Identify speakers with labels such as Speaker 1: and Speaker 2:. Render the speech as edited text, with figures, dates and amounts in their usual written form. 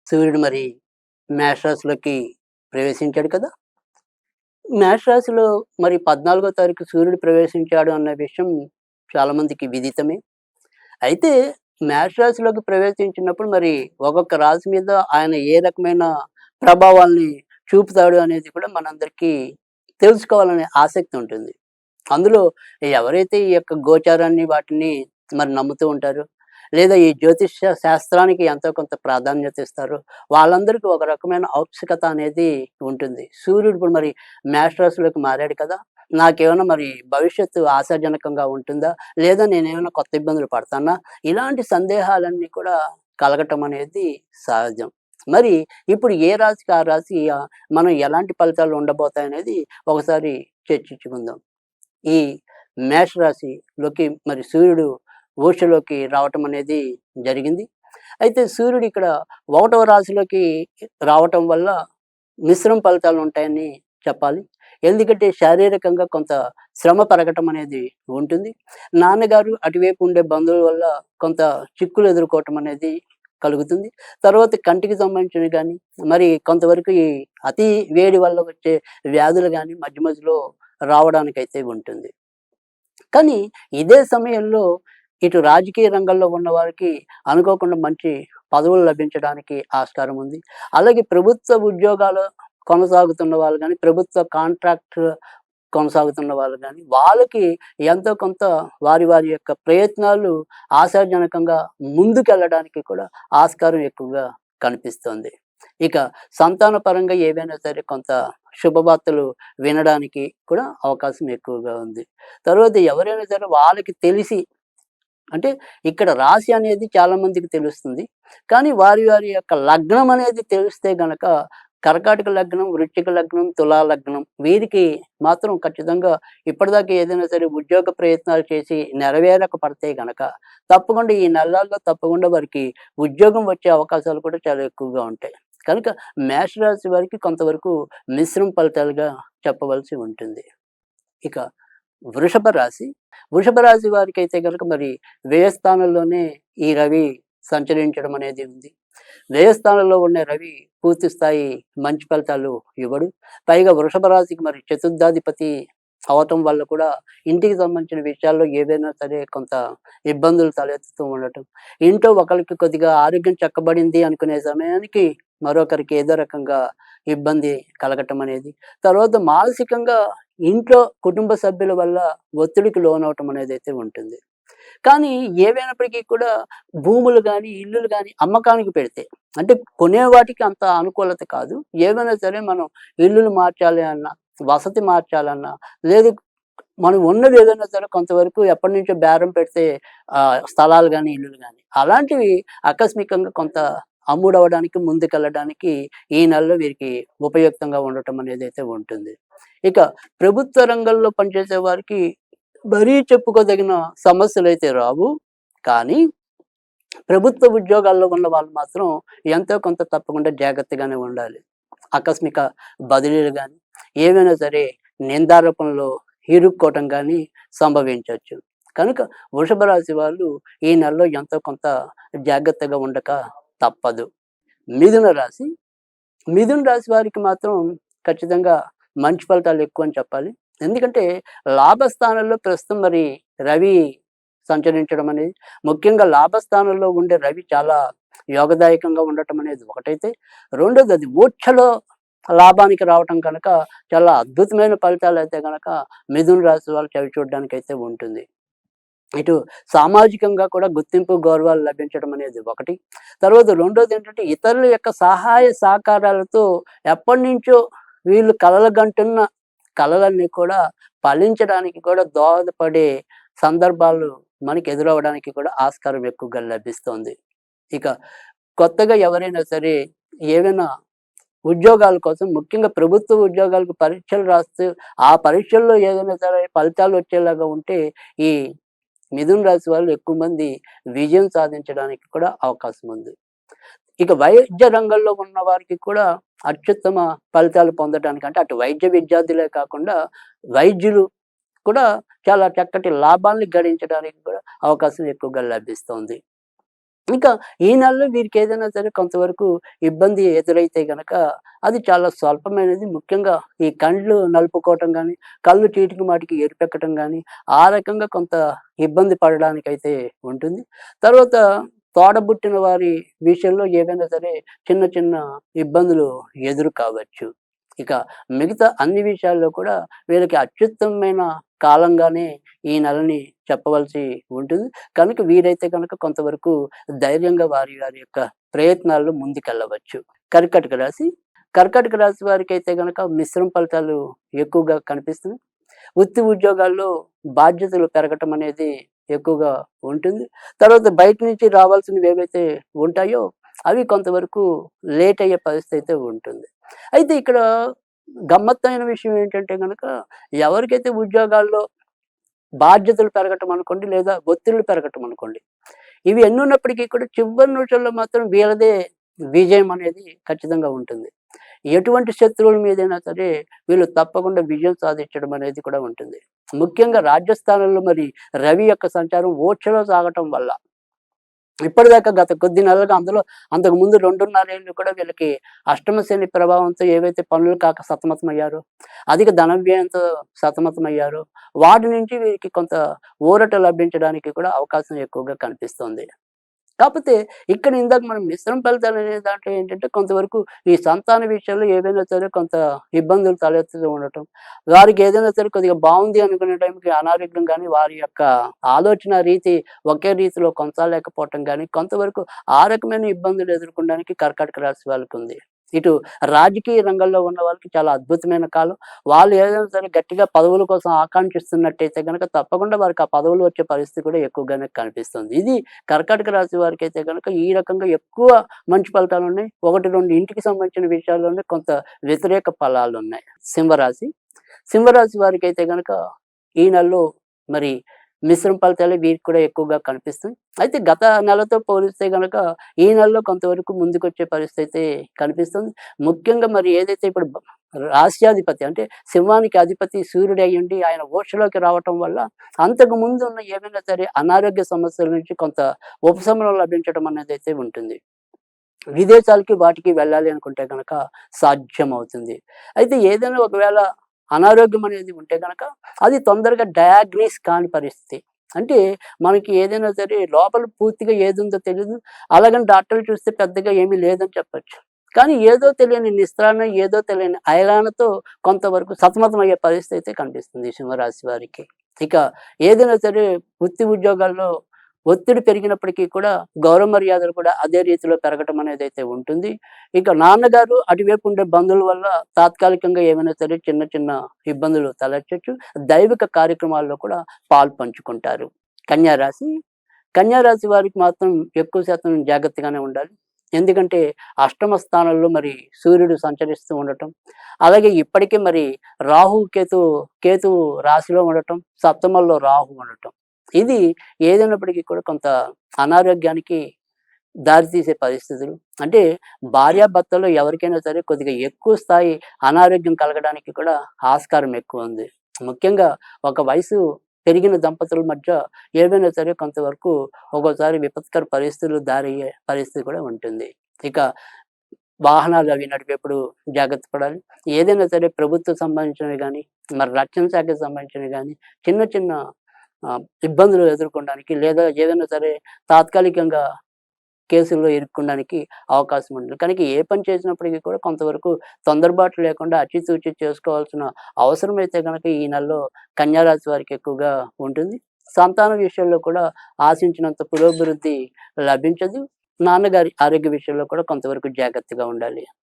Speaker 1: సూర్యుడు మరి మేష రాశిలోకి ప్రవేశించాడు కదా! మేష రాశిలో మరి 14వ తారీఖు సూర్యుడు ప్రవేశించాడు అన్న విషయం చాలా మందికి విదితమే. అయితే మేష రాశిలోకి ప్రవేశించినప్పుడు మరి ఒక్కొక్క రాశి మీద ఆయన ఏ రకమైన ప్రభావాల్ని చూపుతాడు అనేది కూడా మనందరికీ తెలుసుకోవాలనే ఆసక్తి ఉంటుంది. అందులో ఎవరైతే ఈ యొక్క గోచారాన్ని వాటిని మరి నమ్ముతూ ఉంటారో, లేదా ఈ జ్యోతిష్య శాస్త్రానికి ఎంతో కొంత ప్రాధాన్యత ఇస్తారో, వాళ్ళందరికీ ఒక రకమైన ఔత్సుకత అనేది ఉంటుంది. సూర్యుడు ఇప్పుడు మరి మేష రాశిలోకి మారాడు కదా! నాకేమైనా మరి భవిష్యత్తు ఆశాజనకంగా ఉంటుందా? లేదా నేనేమైనా కొత్త ఇబ్బందులు పడతానా? ఇలాంటి సందేహాలన్నీ కూడా కలగటం అనేది సహజం. మరి ఇప్పుడు ఏ రాశికి ఆ రాశి మనం ఎలాంటి ఫలితాలు ఉండబోతాయనేది ఒకసారి చర్చించుకుందాం. ఈ మేషరాశిలోకి మరి సూర్యుడు వృషలోకి రావటం అనేది జరిగింది. అయితే సూర్యుడు ఇక్కడ 1వ రాశిలోకి రావటం వల్ల మిశ్రమ ఫలితాలు ఉంటాయని చెప్పాలి. ఎందుకంటే శారీరకంగా కొంత శ్రమ పెరగటం అనేది ఉంటుంది. నాన్నగారు అటువైపు ఉండే బంధువుల వల్ల కొంత చిక్కులు ఎదుర్కోవటం అనేది కలుగుతుంది. తర్వాత కంటికి సంబంధించినవి గానీ, మరి కొంతవరకు ఈ అతి వేడి వల్ల వచ్చే వ్యాధులు గానీ మధ్య మధ్యలో రావడానికైతే ఉంటుంది. కానీ ఇదే సమయంలో ఇటు రాజకీయ రంగంలో ఉన్నవారికి అనుకోకుండా మంచి పదవులు లభించడానికి ఆస్కారం ఉంది. అలాగే ప్రభుత్వ ఉద్యోగాలు కొనసాగుతున్న వాళ్ళు గానీ, ప్రభుత్వ కాంట్రాక్ట్ కొనసాగుతున్న వాళ్ళు గానీ, వాళ్ళకి ఎంతో కొంత వారి వారి యొక్క ప్రయత్నాలు ఆశాజనకంగా ముందుకెళ్ళడానికి కూడా ఆస్కారం ఎక్కువగా కనిపిస్తోంది. ఇక సంతాన పరంగా ఏవైనా సరే కొంత శుభవార్తలు వినడానికి కూడా అవకాశం ఎక్కువగా ఉంది. తర్వాత ఎవరైనా సరే వాళ్ళకి తెలిసి అంటే ఇక్కడ రాశి అనేది చాలా మందికి తెలుస్తుంది. కానీ వారి వారి యొక్క లగ్నం అనేది తెలిస్తే గనక కర్కాటక లగ్నం, వృశ్చిక లగ్నం, తులా లగ్నం వీరికి మాత్రం ఖచ్చితంగా ఇప్పటిదాకా ఏదైనా సరే ఉద్యోగ ప్రయత్నాలు చేసి నెరవేరక పడితే గనక తప్పకుండా ఈ నెలల్లో తప్పకుండా వారికి ఉద్యోగం వచ్చే అవకాశాలు కూడా చాలా ఎక్కువగా ఉంటాయి. కనుక మేషరాశి వారికి కొంతవరకు మిశ్రమ ఫలితాలుగా చెప్పవలసి ఉంటుంది. ఇక వృషభ రాశి. వృషభ రాశి వారికైతే గనక మరి వ్యయస్థానంలోనే ఈ రవి సంచరించడం అనేది ఉంది. వ్యయస్థానంలో ఉన్న రవి పూర్తి స్థాయి మంచి ఫలితాలు ఇవ్వడు. పైగా వృషభ రాశికి మరి చతుర్థాధిపతి అవటం వల్ల కూడా ఇంటికి సంబంధించిన విషయాల్లో ఏదైనా సరే కొంత ఇబ్బందులు తలెత్తుతూ ఉండటం. ఇంట్లో ఒకళ్ళకి కొద్దిగా ఆరోగ్యం చక్కబడింది అనుకునే సమయానికి మరొకరికి ఏదో రకంగా ఇబ్బంది కలగటం అనేది. తర్వాత మానసికంగా ఇంట్లో కుటుంబ సభ్యుల వల్ల ఒత్తిడికి లోనవటం అనేదైతే ఉంటుంది. కానీ ఏవైనప్పటికీ కూడా భూములు గానీ, ఇల్లులు గానీ అమ్మకానికి పెడితే అంటే కొనే వాటికి అంత అనుకూలత కాదు. ఏవైనా సరే మనం ఇల్లులు మార్చాలి అన్నా, వసతి మార్చాలన్నా, లేదు మనం ఉన్నది ఏదైనా సరే కొంతవరకు ఎప్పటినుంచో బేరం పెడితే స్థలాలు గానీ, ఇల్లులు గానీ అలాంటివి ఆకస్మికంగా కొంత అమ్ముడవడానికి, ముందుకెళ్ళడానికి ఈ నెలలో వీరికి ఉపయుక్తంగా ఉండటం అనేదైతే ఉంటుంది. ఇక ప్రభుత్వ రంగంలో పనిచేసే వారికి మరీ చెప్పుకోదగిన సమస్యలైతే రావు. కానీ ప్రభుత్వ ఉద్యోగాల్లో ఉన్న వాళ్ళు మాత్రం ఎంతో కొంత తప్పకుండా జాగ్రత్తగానే ఉండాలి. ఆకస్మిక బదిలీలు గానీ, ఏవైనా సరే నిందారోపణలో ఇరుక్కోవటం గానీ సంభవించొచ్చు. కనుక వృషభ రాశి వాళ్ళు ఈ నెలలో ఎంతో కొంత జాగ్రత్తగా ఉండక తప్పదు. మిథున రాశి. మిథున రాశి వారికి మాత్రం ఖచ్చితంగా మంచి ఫలితాలు ఎక్కువని చెప్పాలి. ఎందుకంటే లాభస్థానంలో ప్రస్తుతం మరి రవి సంచరించడం అనేది ముఖ్యంగా లాభస్థానంలో ఉండే రవి చాలా యోగదాయకంగా ఉండటం అనేది ఒకటైతే, రెండోది అది మోక్షలో లాభానికి రావటం కనుక చాలా అద్భుతమైన ఫలితాలైతే గనక మిథున రాశి వాళ్ళు చవి చూడడానికైతే ఉంటుంది. ఇటు సామాజికంగా కూడా గుర్తింపు, గౌరవాలు లభించడం అనేది ఒకటి. తర్వాత రెండోదేంటంటే ఇతరుల యొక్క సహాయ సహకారాలతో ఎప్పటినుంచో వీళ్ళు కలలుగంటున్న కలలన్నీ కూడా ఫలించడానికి కూడా దోహదపడే సందర్భాలు మనకి ఎదురవ్వడానికి కూడా ఆస్కారం ఎక్కువగా లభిస్తోంది. ఇక కొత్తగా ఎవరైనా సరే ఏవైనా ఉద్యోగాల కోసం ముఖ్యంగా ప్రభుత్వ ఉద్యోగాలకు పరీక్షలు రాస్తూ, ఆ పరీక్షల్లో ఏదైనా సరే ఫలితాలు వచ్చేలాగా ఉంటే ఈ మిథున రాశి వాళ్ళు ఎక్కువ మంది విజయం సాధించడానికి కూడా అవకాశం ఉంది. ఇక వైద్య రంగంలో ఉన్న వారికి కూడా అత్యుత్తమ ఫలితాలు పొందడానికి అంటే అటు వైద్య విద్యార్థులే కాకుండా వైద్యులు కూడా చాలా చక్కటి లాభాల్ని గడించడానికి కూడా అవకాశం ఎక్కువగా లభిస్తోంది. ఇంకా ఈ నెలలో వీరికేదైనా సరే కొంతవరకు ఇబ్బంది ఎదురైతే గనక అది చాలా స్వల్పమైనది. ముఖ్యంగా ఈ కండ్లు నలుపుకోవటం గానీ, కళ్ళు చీటికి మాటికి ఎరిపెక్కటం గానీ, ఆ రకంగా కొంత ఇబ్బంది పడడానికైతే ఉంటుంది. తర్వాత తోడబుట్టిన వారి విషయంలో ఏవైనా సరే చిన్న చిన్న ఇబ్బందులు ఎదురు కావచ్చు. ఇక మిగతా అన్ని విషయాల్లో కూడా వీళ్ళకి అత్యుత్తమమైన కాలంగానే ఈ నెలని చెప్పవలసి ఉంటుంది. కనుక వీరైతే గనక కొంతవరకు ధైర్యంగా వారి వారి యొక్క ప్రయత్నాల్లో ముందుకెళ్ళవచ్చు. కర్కాటక రాశి. కర్కాటక రాశి వారికైతే గనక మిశ్రమ ఫలితాలు ఎక్కువగా కనిపిస్తున్నాయి. వృత్తి ఉద్యోగాల్లో బాధ్యతలు పెరగటం అనేది ఎక్కువగా ఉంటుంది. తర్వాత బయట నుంచి రావాల్సినవి ఏవైతే ఉంటాయో అవి కొంతవరకు లేట్ అయ్యే పరిస్థితి అయితే ఉంటుంది. అయితే ఇక్కడ గమ్మత్తైన విషయం ఏంటంటే గనక ఎవరికైతే ఉద్యోగాల్లో బాధ్యతలు పెరగటం అనుకోండి, లేదా ఒత్తిళ్లు పెరగటం అనుకోండి. ఇవి ఎన్నున్నప్పటికీ కూడా చివరి నిమిషంలో మాత్రం వీళ్ళదే విజయం అనేది ఖచ్చితంగా ఉంటుంది. ఎటువంటి శత్రువుల మీదైనా సరే వీళ్ళు తప్పకుండా విజయం సాధించడం అనేది కూడా ఉంటుంది. ముఖ్యంగా రాజస్థానంలో మరి రవి యొక్క సంచారం ఓర్చలో సాగటం వల్ల ఇప్పటిదాకా గత కొద్ది నెలలుగా అందులో అంతకుముందు 2.5 ఏళ్ళు కూడా వీళ్ళకి అష్టమ శని ప్రభావంతో ఏవైతే పనులు కాక సతమతమయ్యారో, అధిక ధన వ్యయంతో సతమతమయ్యారో, వాటి నుంచి వీరికి కొంత ఊరట లభించడానికి కూడా అవకాశం ఎక్కువగా కనిపిస్తోంది. కాపోతే ఇక్కడ ఇందాక మనం మిశ్రమ ఫలితాలనే దాంట్లో ఏంటంటే కొంతవరకు ఈ సంతాన విషయంలో ఏవైనా సరే కొంత ఇబ్బందులు తలెత్తుతూ ఉండటం. వారికి ఏదైనా సరే కొద్దిగా బావుంది అనుకునే టైంకి అనారోగ్యం గానీ, వారి యొక్క ఆలోచన రీతి ఒకే రీతిలో కొనసాగలేకపోవటం గానీ, కొంతవరకు ఆ రకమైన ఇబ్బందులు ఎదుర్కొనడానికి కర్కాటక రాశి వాళ్ళకుంది. ఇటు రాజకీయ రంగంలో ఉన్న వాళ్ళకి చాలా అద్భుతమైన కాలం. వాళ్ళు ఏదైనా సరే గట్టిగా పదవుల కోసం ఆకాంక్షిస్తున్నట్టయితే గనక తప్పకుండా వారికి ఆ పదవులు వచ్చే పరిస్థితి కూడా ఎక్కువగానే కనిపిస్తుంది. ఇది కర్కాటక రాశి వారికైతే గనక ఈ రకంగా ఎక్కువ మంచి ఫలితాలున్నాయి. 1, 2 ఇంటికి సంబంధించిన విషయాల్లోనే కొంత వ్యతిరేక ఫలాలున్నాయి. సింహరాశి. సింహరాశి వారికైతే గనక ఈ నెలలో మరి మిశ్రమ ఫలితాలే వీరికి కూడా ఎక్కువగా కనిపిస్తాయి. అయితే గత నెలతో పోలిస్తే గనక ఈ నెలలో కొంతవరకు ముందుకొచ్చే పరిస్థితి అయితే కనిపిస్తుంది. ముఖ్యంగా మరి ఏదైతే ఇప్పుడు రాశ్యాధిపతి అంటే సింహానికి అధిపతి సూర్యుడు అయ్యుండి ఆయన మోక్షలోకి రావటం వల్ల అంతకు ముందు ఉన్న ఏవైనా సరే అనారోగ్య సమస్యల నుంచి కొంత ఉపశమనం లభించడం అనేదైతే ఉంటుంది. విదేశాలకి వాటికి వెళ్ళాలి అనుకుంటే గనక సాధ్యమవుతుంది. అయితే ఏదైనా ఒకవేళ అనారోగ్యం అనేది ఉంటే గనక అది తొందరగా డయాగ్నీస్ కాని పరిస్థితి. అంటే మనకి ఏదైనా సరే లోపల పూర్తిగా ఏదుందో తెలీదు. అలాగని డాక్టర్లు చూస్తే పెద్దగా ఏమీ లేదని చెప్పొచ్చు. కానీ ఏదో తెలియని నిస్త్రాణ, ఏదో తెలియని అయలానతో కొంతవరకు సతమతమయ్యే పరిస్థితి అయితే కనిపిస్తుంది ఈ సింహరాశి వారికి. ఇక ఏదైనా సరే వృత్తి ఉద్యోగాల్లో ఒత్తిడి పెరిగినప్పటికీ కూడా గౌరవ మర్యాదలు కూడా అదే రీతిలో పెరగటం అనేదైతే ఉంటుంది. ఇక నాన్నగారు అటువైపు ఉండే బంధువుల వల్ల తాత్కాలికంగా ఏమైనా సరే చిన్న చిన్న ఇబ్బందులు తలెత్తొచ్చు. దైవిక కార్యక్రమాల్లో కూడా పాలుపంచుకుంటారు. కన్యా రాశి. కన్యా రాశి వారికి మాత్రం ఎక్కువ శాతం జాగ్రత్తగానే ఉండాలి. ఎందుకంటే అష్టమ స్థానంలో మరి సూర్యుడు సంచరిస్తూ ఉండటం. అలాగే ఇప్పటికే మరి రాహు, కేతువు రాశిలో ఉండటం, సప్తమంలో రాహు ఉండటం. ఇది ఏదైనప్పటికీ కూడా కొంత అనారోగ్యానికి దారితీసే పరిస్థితులు. అంటే భార్యాభర్తల్లో ఎవరికైనా సరే కొద్దిగా ఎక్కువ స్థాయి అనారోగ్యం కలగడానికి కూడా ఆస్కారం ఎక్కువుంది. ముఖ్యంగా ఒక వయసు పెరిగిన దంపతుల మధ్య ఏవైనా సరే కొంతవరకు ఒక్కోసారి విపత్కర పరిస్థితులు దారయ్యే పరిస్థితి కూడా ఉంటుంది. ఇక వాహనాలు అవి నడిపేప్పుడు జాగ్రత్త పడాలి. ఏదైనా సరే ప్రభుత్వం సంబంధించినవి గానీ, మరి రక్షణ శాఖకు సంబంధించినవి గానీ, చిన్న చిన్న ఇబ్బందులు ఎదుర్కొనడానికి లేదా ఏదైనా సరే తాత్కాలికంగా కేసుల్లో ఇరుక్కోడానికి అవకాశం ఉంటుంది. కనుక ఏ పని చేసినప్పటికీ కూడా కొంతవరకు తొందరపాటు లేకుండా ఆచితూచి చేసుకోవాల్సిన అవసరమైతే గనక ఈ నెలలో కన్యా రాశి వారికి ఎక్కువగా ఉంటుంది. సంతానం విషయంలో కూడా ఆశించినంత పురోభివృద్ధి లభించదు. నాన్నగారి ఆరోగ్య విషయంలో కూడా కొంతవరకు జాగ్రత్తగా ఉండాలి.